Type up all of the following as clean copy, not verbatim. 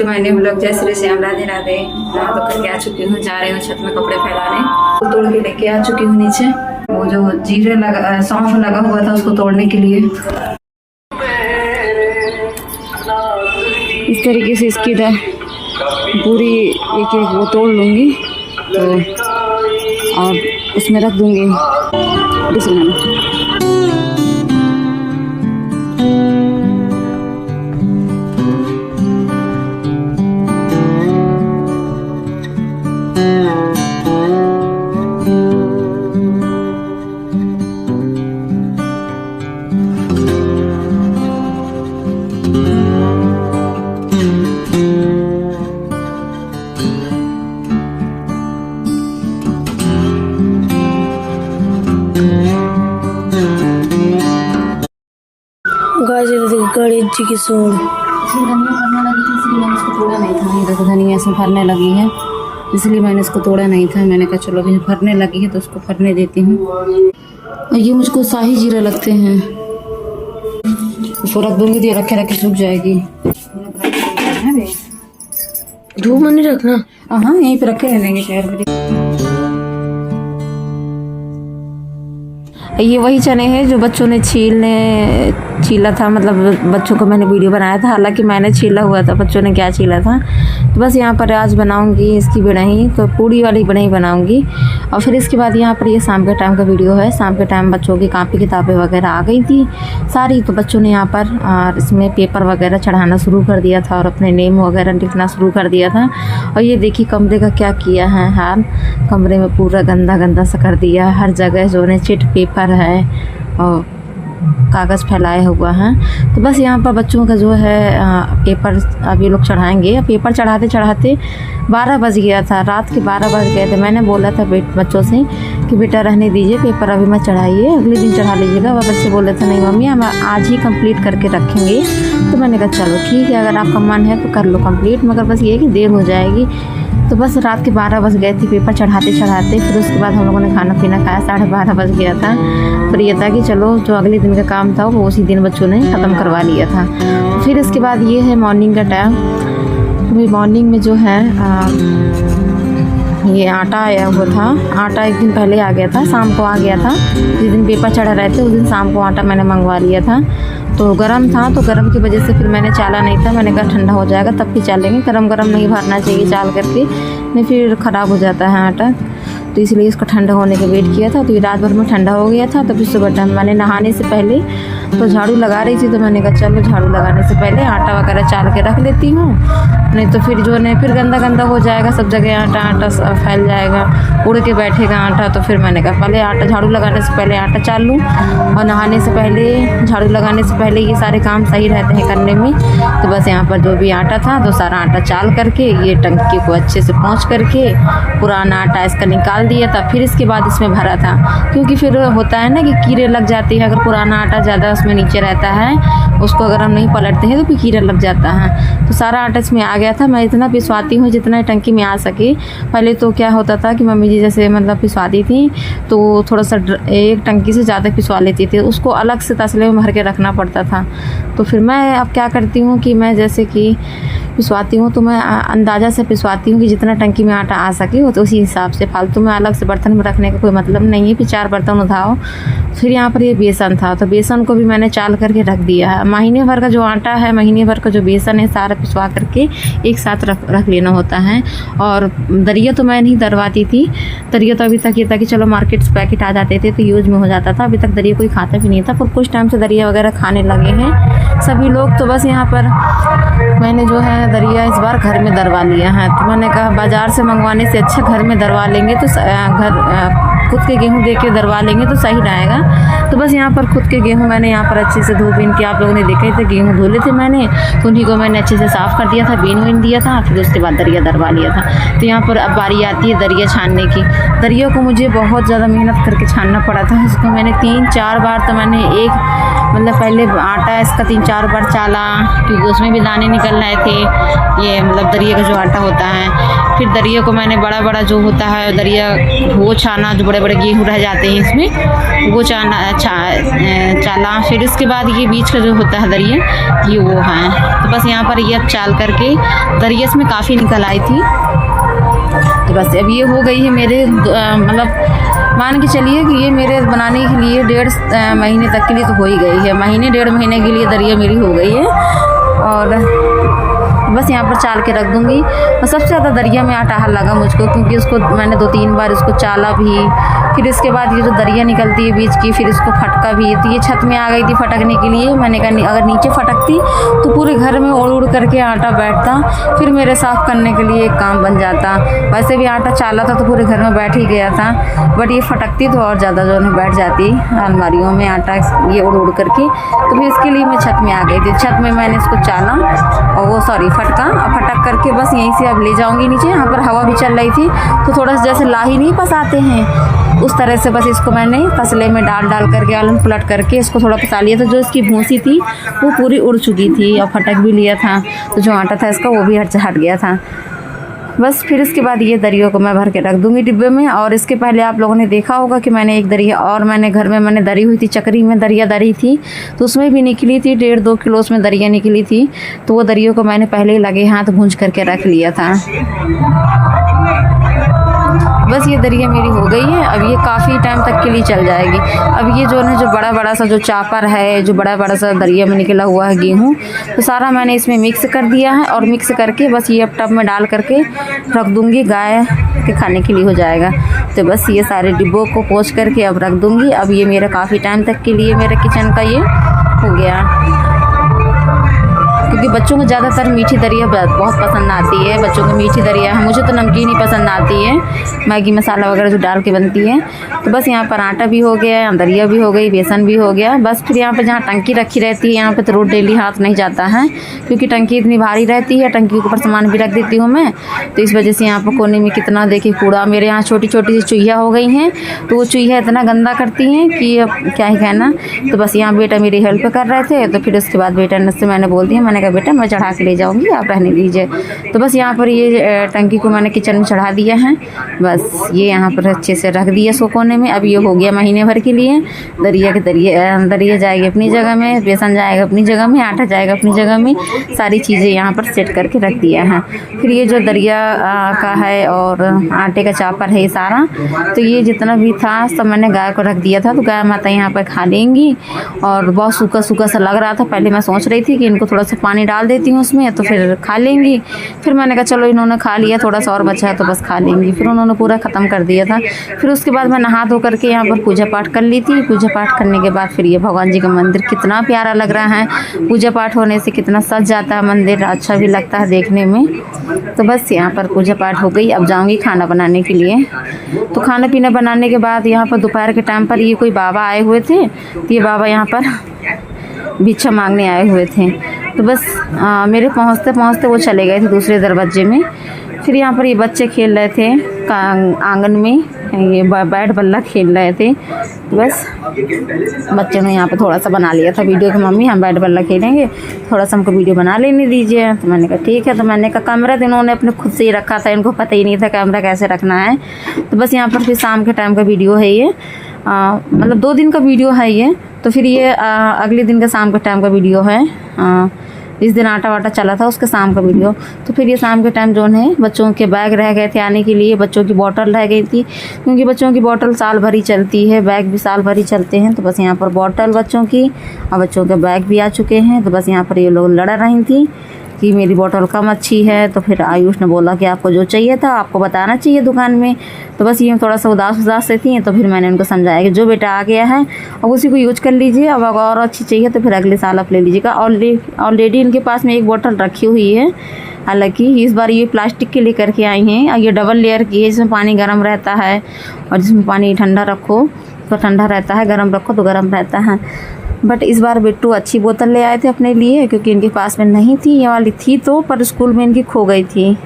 To my new vlog. जय श्री श्याम, राधे राधे। नहा धो करके आ चुकी हूँ, जा रही हूँ छत में कपड़े फैलाने। तोड़ के लेके आ चुकी हूँ नीचे। वो जो जीरे लगा सौंफ लगा हुआ था उसको तोड़ने के लिए। इस तरीके से इसकी पूरी एक एक वो तोड़ लूँगी तो और इसमें रख दूँगी। गणेश जी की सूंड धनिया से फरने लगी है, इसलिए मैंने इसको तोड़ा नहीं था। मैंने कहा चलो अभी फरने लगी है तो उसको फरने देती हूँ। और ये मुझको शाही जीरा लगते हैं, उसको रख दूंगी तो ये रखे रखे सूख जाएगी। धूप में नहीं रखना। हाँ यहीं पे रखे रहेंगे शहर में। ये वही चने हैं जो बच्चों ने छीला था, मतलब बच्चों को मैंने वीडियो बनाया था। हालांकि मैंने छीला हुआ था, बच्चों ने क्या छीला था। तो बस यहाँ पर आज बनाऊंगी इसकी बिड़ही, तो पूड़ी वाली बिड़ही बनाऊंगी। और फिर इसके बाद यहाँ पर ये शाम के टाइम का वीडियो है। शाम के टाइम बच्चों की कापी किताबें वगैरह आ गई थी सारी, तो बच्चों ने यहाँ पर इसमें पेपर वगैरह चढ़ाना शुरू कर दिया था और अपने नेम वगैरह लिखना शुरू कर दिया था। और ये देखिए कमरे का क्या किया है हाल। कमरे में पूरा गंदा गंदा सा कर दिया, हर जगह जो है चिट पेपर है और कागज़ फैलाए हुआ है। तो बस यहाँ पर बच्चों का जो है पेपर अब ये लोग चढ़ाएंगे। पेपर चढ़ाते चढ़ाते 12 बज गया था, रात के 12 बज गए थे। मैंने बोला था बच्चों से कि बेटा रहने दीजिए, पेपर अभी मत चढ़ाइए, अगले दिन चढ़ा लीजिएगा। वह बच्चे बोले थे नहीं मम्मी हम आज ही कंप्लीट करके रखेंगे। तो मैंने कहा चलो ठीक है, अगर आपका मन है तो कर लो कंप्लीट, मगर बस ये कि देर हो जाएगी। तो बस रात के 12 बज गए थे पेपर चढ़ाते चढ़ाते। फिर उसके बाद हम लोगों ने खाना पीना खाया, 12:30 बज गया था। फिर ये था कि चलो जो अगले दिन का काम था वो उसी दिन बच्चों ने ख़त्म करवा लिया था। फिर इसके बाद ये है मॉर्निंग का टाइम। अभी मॉर्निंग में जो है ये आटा आया हुआ था। आटा एक दिन पहले आ गया था, शाम को आ गया था। जिस दिन पेपर चढ़ा रहे थे उस दिन शाम को आटा मैंने मंगवा लिया था। तो गर्म था, तो गर्म की वजह से फिर मैंने चाला नहीं था। मैंने कहा ठंडा हो जाएगा तब भी चालेंगे, गरम गरम नहीं भरना चाहिए चाल करके, नहीं फिर ख़राब हो जाता है आटा। तो इसलिए इसको ठंडा होने का वेट किया था। तो ये रात भर में ठंडा हो गया था। तो फिर सुबह टाइम मैंने नहाने से पहले तो झाड़ू लगा रही थी, तो मैंने कहा चलो झाड़ू लगाने से पहले आटा वगैरह चाल के रख लेती हूँ, नहीं तो फिर जो है फिर गंदा गंदा हो जाएगा, सब जगह आटा फैल जाएगा, उड़ के बैठेगा आटा। तो फिर मैंने कहा पहले आटा झाड़ू लगाने से पहले आटा चाल लूँ, और नहाने से पहले झाड़ू लगाने से पहले ये सारे काम सही रहते हैं करने में। तो बस यहाँ पर जो भी आटा था तो सारा आटा चाल करके ये टंकी को अच्छे से पोंछ करके पुराना आटा इसका निकाल दिया था। फिर इसके बाद इसमें भरा था, क्योंकि फिर होता है ना कि कीड़े लग जाते हैं। अगर पुराना आटा ज़्यादा उसमें नीचे रहता है, उसको अगर हम नहीं पलटते हैं तो फिर कीड़ा लग जाता है। तो सारा आटा इसमें आ गया था। मैं इतना पिसवाती हूँ जितना टंकी में आ सके। पहले तो क्या होता था कि मम्मी जी जैसे मतलब पिसवाती थी तो थोड़ा सा एक टंकी से ज़्यादा पिसवा लेती थी, उसको अलग से तसले में भर के रखना पड़ता था। तो फिर मैं अब क्या करती हूँ कि मैं जैसे कि पिसवाती हूँ तो मैं अंदाज़ा से पिसवाती हूँ कि जितना टंकी में आटा आ सके वो तो उसी हिसाब से। फालतू में अलग से बर्तन में रखने का कोई मतलब नहीं है, फिर 4 बर्तन उठाओ। फिर यहाँ पर ये बेसन था, तो बेसन को भी मैंने चाल करके रख दिया है। महीने भर का जो आटा है, महीने भर का जो बेसन है, सारा पिसवा करके एक साथ रख लेना होता है। और दरिया तो मैं नहीं दरवाती थी। दरिया तो अभी तक ये था कि चलो मार्केट से पैकेट आ जाते थे तो यूज में हो जाता था। अभी तक दरिया कोई खाता भी नहीं था, पर कुछ टाइम से दरिया वगैरह खाने लगे हैं सभी लोग। तो बस यहाँ पर मैंने जो है दरिया इस बार घर में दरवा लिया है। तो मैंने कहा बाज़ार से मंगवाने से अच्छा घर में दरवा लेंगे तो खुद के गेहूँ दे के दरवा लेंगे तो सही रहेगा। तो बस यहाँ पर खुद के गेहूँ मैंने यहाँ पर अच्छे से धो बीन के, आप लोगों ने देखे थे गेहूँ धो लेते मैंने, तो उन्हीं को मैंने अच्छे से साफ़ कर दिया था, बीन दिया था। फिर उसके बाद दरिया दरवा लिया था। तो यहाँ पर अब बारी आती है दरिया छानने की। दरिया को मुझे बहुत ज़्यादा मेहनत करके छानना पड़ा था। इसको मैंने 3-4 बार तो मैंने एक मतलब पहले आटा इसका 3-4 बार चाला, क्योंकि उसमें भी दाने निकल रहे थे, ये मतलब दरिया का जो आटा होता है। फिर दरिया को मैंने बड़ा बड़ा जो होता है दरिया वो छाना, जो बड़े बड़े गेहूँ रह जाते हैं इसमें वो चाला। फिर इसके बाद ये बीच का जो होता है दरिया ये वो है। तो बस यहाँ पर ये अब चाल करके दरिया इसमें काफ़ी निकल आई थी। तो बस अब ये हो गई है मेरे मतलब मान के चलिए कि ये मेरे बनाने के लिए 1.5 महीने तक के लिए तो हो ही गई है। महीने 1.5 महीने के लिए दरिया मेरी हो गई है। और बस यहाँ पर चाल के रख दूँगी। और सबसे ज़्यादा दरिया में आटा लगा मुझको, क्योंकि उसको मैंने 2-3 बार इसको चाला भी। फिर इसके बाद ये जो दरिया निकलती है बीच की, फिर इसको फटका भी। तो ये छत में आ गई थी फटकने के लिए। मैंने कहा अगर नीचे फटकती तो पूरे घर में उड़ उड़ करके आटा बैठता, फिर मेरे साफ़ करने के लिए एक काम बन जाता। वैसे भी आटा चाला था तो पूरे घर में बैठ ही गया था, बट ये फटकती तो और ज़्यादा जो है बैठ जाती अलमारियों में आटा ये उड़ उड़ करके। तो फिर इसके लिए मैं छत में आ गई थी। छत में मैंने इसको चाला और वो फटका और फटक करके बस यहीं से अब ले जाऊंगी नीचे। यहाँ पर हवा भी चल रही थी तो थोड़ा सा जैसे लाही नहीं पसाते हैं उस तरह से बस इसको मैंने तसले में डाल करके आलू पलट करके इसको थोड़ा पसा लिया था। जो इसकी भूसी थी वो पूरी उड़ चुकी थी और फटक भी लिया था, तो जो आटा था इसका वो भी हट गया था। बस फिर इसके बाद ये दरियों को मैं भर के रख दूँगी डिब्बे में। और इसके पहले आप लोगों ने देखा होगा कि मैंने एक दरिया और मैंने घर में मैंने दरी हुई थी, चक्री में दरिया दरी थी, तो उसमें भी निकली थी 1.5-2 किलो उसमें दरिया निकली थी। तो वो दरियों को मैंने पहले ही लगे हाथ भूंज करके रख लिया था। बस ये दरिया मेरी हो गई है। अब ये काफ़ी टाइम तक के लिए चल जाएगी। अब ये जो है जो बड़ा सा जो चापर है, जो बड़ा सा दरिया में निकला हुआ है गेहूँ, तो सारा मैंने इसमें मिक्स कर दिया है। और मिक्स करके बस ये अब टब में डाल करके रख दूँगी, गाय के खाने के लिए हो जाएगा। तो बस ये सारे डिब्बों को पोंछ करके अब रख दूँगी। अब ये मेरा काफ़ी टाइम तक के लिए मेरे किचन का ये हो गया, क्योंकि बच्चों को ज़्यादातर मीठी दरिया बहुत पसंद आती है। बच्चों को मीठी दरिया है, मुझे तो नमकीन ही पसंद आती है, मैगी मसाला वगैरह जो डाल के बनती है। तो बस यहाँ पर आटा भी हो गया, दरिया भी हो गई, बेसन भी हो गया। बस फिर यहाँ पर जहाँ टंकी रखी रहती है यहाँ पर तो रोज़ डेली हाथ नहीं जाता है, क्योंकि टंकी इतनी भारी रहती है। टंकी के ऊपर सामान भी रख देती हूँ मैं, तो इस वजह से यहाँ पर कोने में कितना देखिए कूड़ा। मेरे यहाँ छोटी छोटी सी चूहिया हो गई हैं, तो वो चूहिया इतना गंदा करती हैं कि अब क्या ही कहना। तो बस यहाँ बेटा मेरी हेल्प कर रहे थे, तो फिर उसके बाद बेटा ने से मैंने बोल दिया, मैंने कहा बेटा मैं चढ़ा के ले जाऊँगी, आप रहने दीजिए। तो बस यहाँ पर ये टंकी को मैंने किचन में चढ़ा दिया है। बस ये यहाँ पर अच्छे से रख दिया इसको कोने में। अब ये हो गया महीने भर के लिए। दरिया जाएगी अपनी जगह में, बेसन जाएगा अपनी जगह में, आटा जाएगा अपनी जगह में, सारी चीज़ें यहाँ पर सेट करके रख दिया है। फिर ये जो दरिया का है और आटे का चापर है ये सारा, तो ये जितना भी था सब मैंने गाय को रख दिया था। तो गाय माता यहाँ पर खा लेंगी। और बहुत सूखा सूखा सा लग रहा था, पहले मैं सोच रही थी कि इनको थोड़ा सा पानी डाल देती हूँ उसमें तो फिर खा लेंगी। फिर मैंने कहा चलो इन्होंने खा लिया, थोड़ा सा और बचा है तो बस खा लेंगी। फिर उन्होंने पूरा ख़त्म कर दिया था। फिर उसके बाद मैं नहा धो करके यहाँ पर पूजा पाठ कर ली थी। पूजा पाठ करने के बाद फिर ये भगवान जी का मंदिर कितना प्यारा लग रहा है। पूजा पाठ होने से कितना सज जाता है मंदिर, अच्छा भी लगता है देखने में। तो बस यहाँ पर पूजा पाठ हो गई। अब जाऊँगी खाना बनाने के लिए। तो खाना पीना बनाने के बाद यहाँ पर दोपहर के टाइम पर ये कोई बाबा आए हुए थे, तो ये बाबा यहाँ पर भिक्षा मांगने आए हुए थे। तो बस मेरे पहुँचते पहुँचते वो चले गए थे दूसरे दरवाजे में। फिर यहाँ पर ये बच्चे खेल रहे थे आंगन में, ये बैट बल्ला खेल रहे थे। तो बस बच्चों ने यहाँ पर थोड़ा सा बना लिया था वीडियो कि मम्मी हम बैट बल्ला खेलेंगे, थोड़ा सा हमको वीडियो बना लेने दीजिए। तो मैंने कहा ठीक है। तो मैंने कहा कैमरा तो इन्होंने अपने खुद से ही रखा था, इनको पता ही नहीं था कैमरा कैसे रखना है। तो बस यहाँ पर फिर शाम के टाइम का वीडियो है ये, मतलब 2 दिन का वीडियो है ये। तो फिर ये अगले दिन का शाम के टाइम का वीडियो है। जिस दिन आटा वाटा चला था उसके शाम का वीडियो। तो फिर ये शाम के टाइम जो है बच्चों के बैग रह गए थे आने के लिए, बच्चों की बॉटल रह गई थी, क्योंकि बच्चों की बॉटल साल भर ही चलती है, बैग भी साल भर ही चलते हैं। तो बस यहाँ पर बॉटल बच्चों की और बच्चों के बैग भी आ चुके हैं। तो बस यहाँ पर ये लोग लड़ रही थी कि मेरी बोतल कम अच्छी है। तो फिर आयुष ने बोला कि आपको जो चाहिए था आपको बताना चाहिए दुकान में। तो बस ये थोड़ा सा उदास से थी। तो फिर मैंने उनको समझाया कि जो बेटा आ गया है अब उसी को यूज कर लीजिए, अब अगर और अच्छी चाहिए तो फिर अगले साल आप ले लीजिएगा। ऑलरेडी इनके पास में एक बोतल रखी हुई है, हालांकि इस बार ये प्लास्टिक के लेकर के आई हैं। और ये डबल लेयर की है, जिसमें पानी गर्म रहता है और जिसमें पानी ठंडा रखो तो ठंडा रहता है, गर्म रखो तो गर्म रहता है। बट इस बार बिट्टू अच्छी बोतल ले आए थे अपने लिए, क्योंकि इनके पास में नहीं थी, ये वाली थी तो पर स्कूल में इनकी खो गई थी।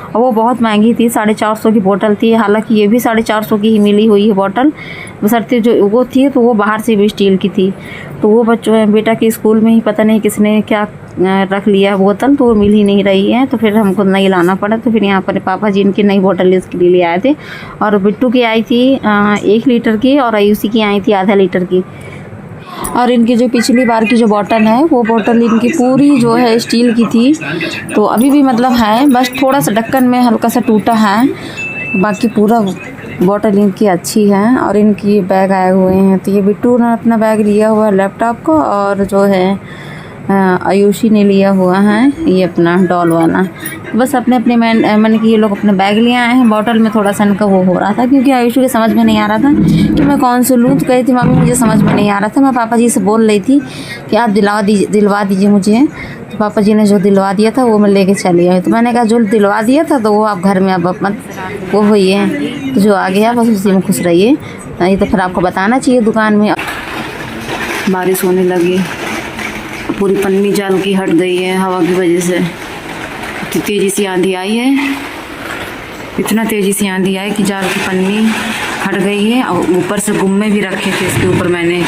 और वो बहुत महंगी थी, 450 की बोतल थी। हालांकि ये भी 450 की ही मिली हुई है बोतल, बशर्ते जो वो थी तो वो बाहर से भी स्टील की थी। तो वो बच्चों बेटा के स्कूल में ही पता नहीं किसने क्या रख लिया बोतल, तो वो मिल ही नहीं रही है। तो फिर हमको नई लाना पड़ा। तो फिर यहाँ पर पापा जी इनकी नई बोतल इसके लिए ले आए थे। और बिट्टू की आई थी 1 लीटर की, और आयुषी की आई थी आधा लीटर की। और इनकी जो पिछली बार की जो बॉटल है वो बॉटल इनकी पूरी जो है स्टील की थी। तो अभी भी मतलब है, बस थोड़ा सा ढक्कन में हल्का सा टूटा है, बाकी पूरा बॉटल इनकी अच्छी है। और इनकी बैग आए हुए हैं। तो ये बिट्टू ने अपना बैग लिया हुआ है लैपटॉप को, और जो है आयुषी ने लिया हुआ है ये अपना डॉल वाला। बस अपने अपने मैंने कि ये लोग अपने बैग ले आए हैं। बॉटल में थोड़ा सा इनका वो हो रहा था, क्योंकि आयुषी के समझ में नहीं आ रहा था कि मैं कौन से लूँ। तो कही थी मम्मी मुझे समझ में नहीं आ रहा था। मैं पापा जी से बोल रही थी कि आप दिलवा दीजिए मुझे। तो पापा जी ने जो दिलवा दिया था वो मैं लेके चली आई। तो मैंने कहा जो दिलवा दिया था तो वो आप घर में अब मत वो हुई है, तो जो आ गया बस उसी में खुश रहिए। नहीं तो फिर आपको बताना चाहिए दुकान में। बारिश होने लगी, पूरी पन्नी जाल की हट गई है हवा की वजह से। इतनी तेज़ी से आंधी आई है, इतना तेज़ी से आंधी आई कि जाल की पन्नी हट गई है। और ऊपर से गुम्मे भी रखे थे इसके ऊपर मैंने,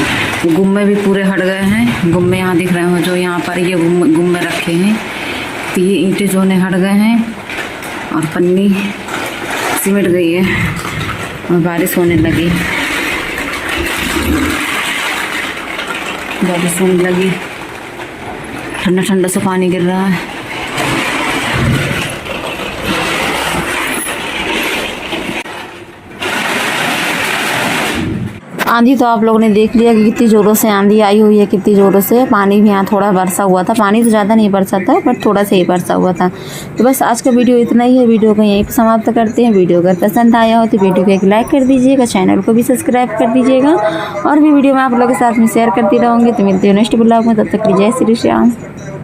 गुम्मे भी पूरे हट गए हैं। गुम्मे यहाँ दिख रहे हो जो यहाँ पर ये गुम्मे रखे हैं। तो ये ईंटें जो ने हट गए हैं और पन्नी सिमट गई है और बारिश होने लगी, बारिश होने लगी। ठंडा ठंडा सा पानी गिर रहा है। आंधी तो आप लोगों ने देख लिया कि कितनी ज़ोरों से आंधी आई हुई है, कितनी ज़ोरों से। पानी भी यहाँ थोड़ा बरसा हुआ था, पानी तो ज़्यादा नहीं बरसा था बट थोड़ा सा ही बरसा हुआ था। तो बस आज का वीडियो इतना ही है। वीडियो को यहीं पर समाप्त करते हैं। वीडियो अगर पसंद आया हो तो वीडियो को एक लाइक कर दीजिएगा, चैनल को भी सब्सक्राइब कर दीजिएगा, और भी वीडियो मैं आप लोगों के साथ में शेयर करती रहूँगी। तो मिलती हूँ नेक्स्ट ब्लॉग में, तब तक के लिए जय श्री श्याम।